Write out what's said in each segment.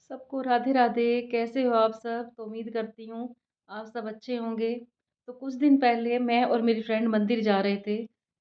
सबको राधे राधे। कैसे हो आप सब? तो उम्मीद करती हूँ आप सब अच्छे होंगे। तो कुछ दिन पहले मैं और मेरी फ्रेंड मंदिर जा रहे थे।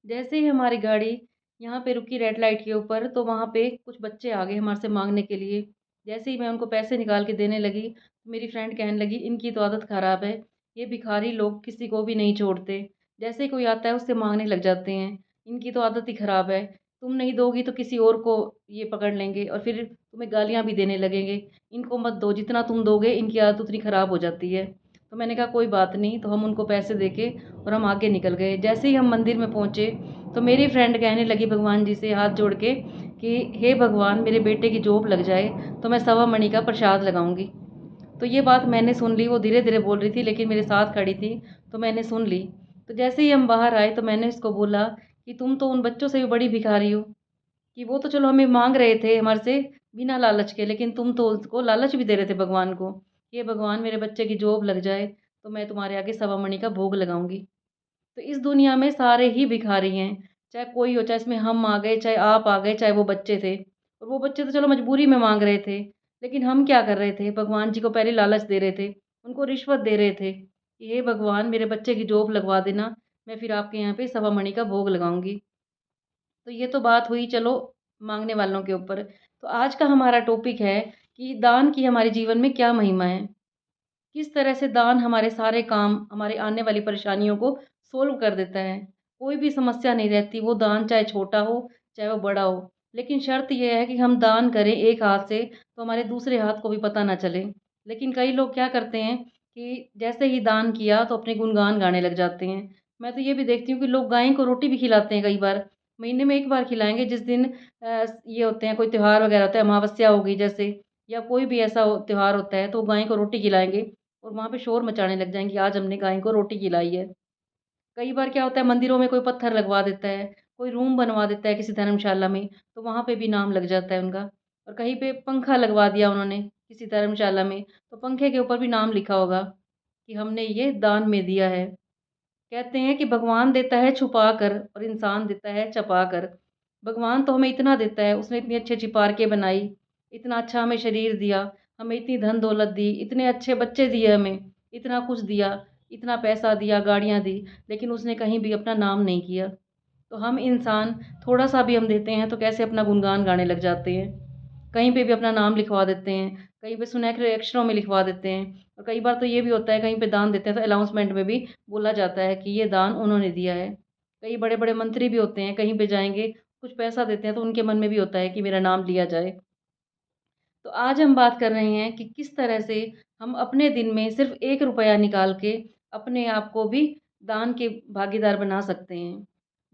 जैसे ही हमारी गाड़ी यहाँ पे रुकी रेड लाइट के ऊपर, तो वहाँ पे कुछ बच्चे आ गए हमारे से मांगने के लिए। जैसे ही मैं उनको पैसे निकाल के देने लगी, तो मेरी फ्रेंड कहने लगी इनकी तो आदत ख़राब है। ये भिखारी लोग किसी को भी नहीं छोड़ते। जैसे ही कोई आता है उससे मांगने लग जाते हैं। इनकी तो आदत ही ख़राब है। तुम नहीं दोगी तो किसी और को ये पकड़ लेंगे और फिर तुम्हें गालियाँ भी देने लगेंगे। इनको मत दो, जितना तुम दोगे इनकी आदत उतनी ख़राब हो जाती है। तो मैंने कहा कोई बात नहीं, तो हम उनको पैसे देके और हम आगे निकल गए। जैसे ही हम मंदिर में पहुँचे, तो मेरी फ्रेंड कहने लगी भगवान जी से हाथ जोड़ के कि हे भगवान, मेरे बेटे की जॉब लग जाए तो मैं सवा मणि का प्रसाद लगाऊंगी। तो ये बात मैंने सुन ली। वो धीरे धीरे बोल रही थी लेकिन मेरे साथ खड़ी थी, तो मैंने सुन ली। तो जैसे ही हम बाहर आए, तो मैंने उसको बोला कि तुम तो उन बच्चों से भी बड़ी भिखारी हो, कि वो तो चलो हमें माँग रहे थे हमारे से बिना लालच के, लेकिन तुम तो उसको लालच भी दे रहे थे भगवान को। ये भगवान, मेरे बच्चे की जॉब लग जाए तो मैं तुम्हारे आगे सवा मणि का भोग लगाऊँगी। तो इस दुनिया में सारे ही भिखारी हैं, चाहे कोई हो, चाहे इसमें हम आ गए, चाहे आप आ गए, चाहे वो बच्चे थे। और वो बच्चे तो चलो मजबूरी में माँग रहे थे, लेकिन हम क्या कर रहे थे? भगवान जी को पहले लालच दे रहे थे, उनको रिश्वत दे रहे थे कि हे भगवान, मेरे बच्चे की जॉब लगवा देना, मैं फिर आपके यहाँ पे सवा मणि का भोग लगाऊँगी। तो ये तो बात हुई चलो माँगने वालों के ऊपर। तो आज का हमारा टॉपिक है कि दान की हमारे जीवन में क्या महिमा है? किस तरह से दान हमारे सारे काम, हमारे आने वाली परेशानियों को सॉल्व कर देता है। कोई भी समस्या नहीं रहती, वो दान चाहे छोटा हो, चाहे वो बड़ा हो। लेकिन शर्त ये है कि हम दान करें एक हाथ से, तो हमारे दूसरे हाथ को भी पता ना चले। लेकिन कई लोग क्या करते हैं कि जैसे ही दान किया तो अपने गुणगान गाने लग जाते हैं। मैं तो ये भी देखती हूँ कि लोग गाय को रोटी भी खिलाते हैं कई बार। महीने में 1 बार खिलाएँगे, जिस दिन ये होते हैं, कोई त्योहार वगैरह होता है, अमावस्या हो गई जैसे, या कोई भी ऐसा त्योहार होता है, तो वो गाय को रोटी खिलाएँगे और वहाँ पे शोर मचाने लग जाएँगे, आज हमने गाय को रोटी खिलाई है। कई बार क्या होता है, मंदिरों में कोई पत्थर लगवा देता है, कोई रूम बनवा देता है किसी धर्मशाला में, तो वहाँ पे भी नाम लग जाता है उनका। और कहीं पे पंखा लगवा दिया उन्होंने किसी धर्मशाला में, तो पंखे के ऊपर भी नाम लिखा होगा कि हमने ये दान में दिया है। कहते हैं कि भगवान देता है छुपा कर और इंसान देता है छपा कर। भगवान तो हमें इतना देता है, उसने इतनी अच्छी-अच्छी पार्कें बनाई, इतना अच्छा हमें शरीर दिया, हमें इतनी धन-दौलत दी, इतने अच्छे बच्चे दिए हमें, इतना कुछ दिया, इतना पैसा दिया, गाड़ियाँ दी, लेकिन उसने कहीं भी अपना नाम नहीं किया। तो हम इंसान थोड़ा-सा भी हम देते हैं तो कैसे अपना गुणगान गाने लग जाते हैं। कहीं पे भी अपना नाम लिखवा देते हैं, कहीं पे सुनहरे अक्षरों में लिखवा देते हैं, और कई बार तो ये भी होता है कहीं पे दान देते हैं तो अनाउंसमेंट में भी बोला जाता है कि ये दान उन्होंने दिया है। कई बड़े-बड़े मंत्री भी होते हैं, कहीं पे जाएँगे, कुछ पैसा देते हैं तो उनके मन में भी होता है कि मेरा नाम लिया जाए। तो आज हम बात कर रहे हैं कि किस तरह से हम अपने दिन में सिर्फ़ ₹1 निकाल के अपने आप को भी दान के भागीदार बना सकते हैं।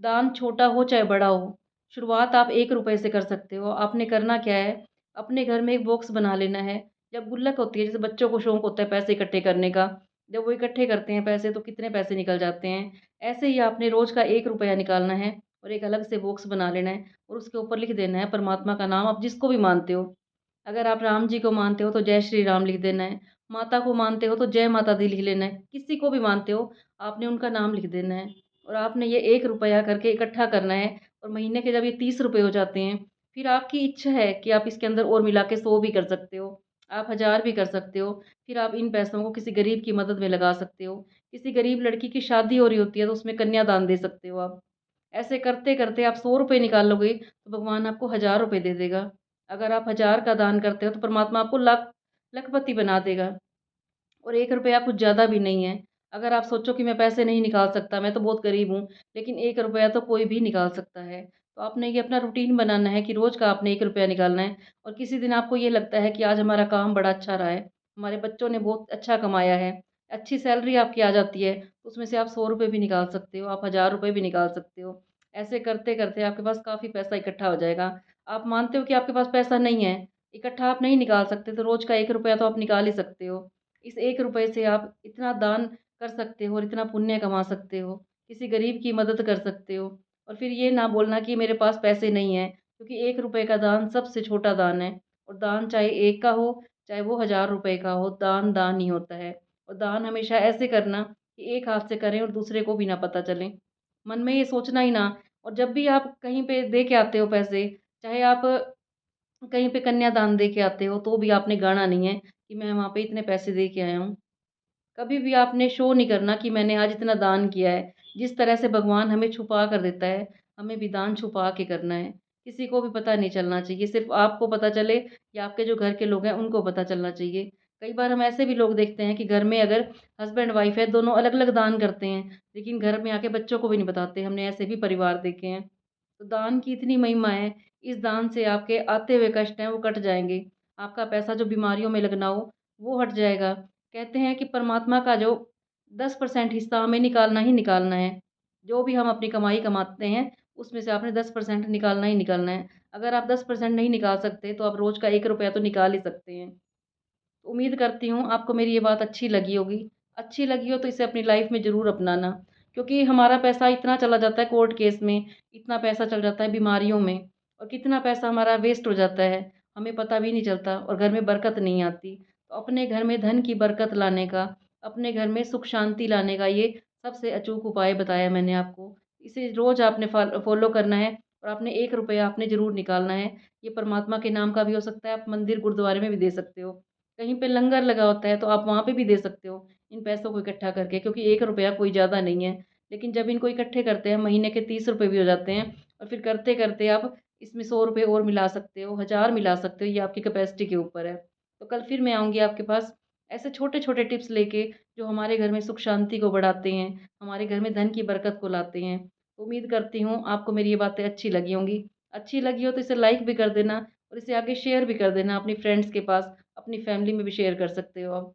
दान छोटा हो चाहे बड़ा हो, शुरुआत आप ₹1 से कर सकते हो। आपने करना क्या है, अपने घर में एक बॉक्स बना लेना है। जब गुल्लक होती है, जैसे बच्चों को शौक होता है पैसे इकट्ठे करने का, जब वो इकट्ठे करते हैं पैसे तो कितने पैसे निकल जाते हैं। ऐसे ही आपने रोज़ का ₹1 निकालना है और एक अलग से बॉक्स बना लेना है और उसके ऊपर लिख देना है परमात्मा का नाम, आप जिसको भी मानते हो। अगर आप राम जी को मानते हो तो जय श्री राम लिख देना है, माता को मानते हो तो जय माता दी लिख लेना है, किसी को भी मानते हो आपने उनका नाम लिख देना है। और आपने ये ₹1 करके इकट्ठा करना है, और महीने के जब ये ₹30 हो जाते हैं, फिर आपकी इच्छा है कि आप इसके अंदर और मिला के 100 भी कर सकते हो, आप 1000 भी कर सकते हो। फिर आप इन पैसों को किसी गरीब की मदद में लगा सकते हो। किसी गरीब लड़की की शादी हो रही होती है तो उसमें कन्यादान दे सकते हो आप। ऐसे करते-करते आप ₹100 निकालोगे तो भगवान आपको ₹1000 दे देगा। अगर आप 1000 का दान करते हो तो परमात्मा आपको लाख लखपति बना देगा। और ₹1 कुछ ज़्यादा भी नहीं है। अगर आप सोचो कि मैं पैसे नहीं निकाल सकता, मैं तो बहुत गरीब हूँ, लेकिन ₹1 तो कोई भी निकाल सकता है। तो आपने ये अपना रूटीन बनाना है कि रोज़ का आपने ₹1 निकालना है, और किसी दिन आपको ये लगता है कि आज हमारा काम बड़ा अच्छा रहा है, हमारे बच्चों ने बहुत अच्छा कमाया है, अच्छी सैलरी आपकी आ जाती है, तो उसमें से आप ₹100 भी निकाल सकते हो, आप ₹1000 भी निकाल सकते हो। ऐसे करते-करते आपके पास काफ़ी पैसा इकट्ठा हो जाएगा। आप मानते हो कि आपके पास पैसा नहीं है, इकट्ठा आप नहीं निकाल सकते, तो रोज़ का ₹1 तो आप निकाल ही सकते हो। इस ₹1 से आप इतना दान कर सकते हो और इतना पुण्य कमा सकते हो, किसी गरीब की मदद कर सकते हो। और फिर ये ना बोलना कि मेरे पास पैसे नहीं हैं, क्योंकि ₹1 का दान सबसे छोटा दान है, और दान चाहे 1 का हो, चाहे वो ₹1000 का हो, दान दान ही होता है। और दान हमेशा ऐसे करना कि एक हाथ से करें और दूसरे को भी ना पता चले। मन में ये सोचना ही ना। और जब भी आप कहीं पे दे के आते हो पैसे, चाहे आप कहीं पे कन्यादान दे के आते हो, तो भी आपने गाना नहीं है कि मैं वहाँ पे इतने पैसे दे के आया हूँ। कभी भी आपने शो नहीं करना कि मैंने आज इतना दान किया है। जिस तरह से भगवान हमें छुपा कर देता है, हमें भी दान छुपा के करना है। किसी को भी पता नहीं चलना चाहिए, सिर्फ़ आपको पता चले या आपके जो घर के लोग हैं, उनको पता चलना चाहिए। कई बार हम ऐसे भी लोग देखते हैं कि घर में अगर हस्बैंड-वाइफ है, दोनों अलग-अलग दान करते हैं, लेकिन घर में आके बच्चों को भी नहीं बताते। हमने ऐसे भी परिवार देखे हैं। तो दान की इतनी महिमा है, इस दान से आपके आते हुए कष्ट हैं, वो कट जाएँगे। आपका पैसा जो बीमारियों में लगना हो, वो हट जाएगा। कहते हैं कि परमात्मा का जो 10% हिस्सा हमें निकालना ही निकालना है। जो भी हम अपनी कमाई कमाते हैं, उसमें से आपने 10% निकालना ही निकालना है। अगर आप 10% नहीं निकाल सकते, तो आप रोज़ का 1 रुपया तो निकाल ही सकते हैं। उम्मीद करती हूँ आपको मेरी ये बात अच्छी लगी होगी। अच्छी लगी हो तो इसे अपनी लाइफ़ में ज़रूर अपनाना, क्योंकि हमारा पैसा इतना चला जाता है कोर्ट केस में, इतना पैसा चल जाता है बीमारियों में और कितना पैसा हमारा वेस्ट हो जाता है, हमें पता भी नहीं चलता और घर में बरकत नहीं आती। तो अपने घर में धन की बरकत लाने का, अपने घर में सुख शांति लाने का ये सबसे अचूक उपाय बताया मैंने आपको। इसे रोज़ आपने फ़ॉलो करना है और आपने 1 रुपया आपने ज़रूर निकालना है। ये परमात्मा के नाम का भी हो सकता है, आप मंदिर गुरुद्वारे में भी दे सकते हो। कहीं पे लंगर लगा होता है, तो आप वहाँ पे भी दे सकते हो, इन पैसों को इकट्ठा करके क्योंकि 1 रुपया कोई ज़्यादा नहीं है। लेकिन जब इनको इकट्ठे करते हैं, महीने के 30 रुपए भी हो जाते हैं और फिर करते-करते आप इसमें 100 रुपए और मिला सकते हो, 1000 मिला सकते हो, ये आपकी कैपेसिटी के ऊपर है। तो कल फिर मैं आऊँगी आपके पास ऐसे छोटे-छोटे टिप्स लेके जो हमारे घर में सुख शांति को बढ़ाते हैं, हमारे घर में धन की बरकत को लाते हैं। उम्मीद करती हूँ आपको मेरी ये बातें अच्छी लगी होंगी। अच्छी लगी हो तो इसे लाइक भी कर देना और इसे आगे शेयर भी कर देना अपनी फ्रेंड्स के पास। अपनी फैमिली में भी शेयर कर सकते हो आप।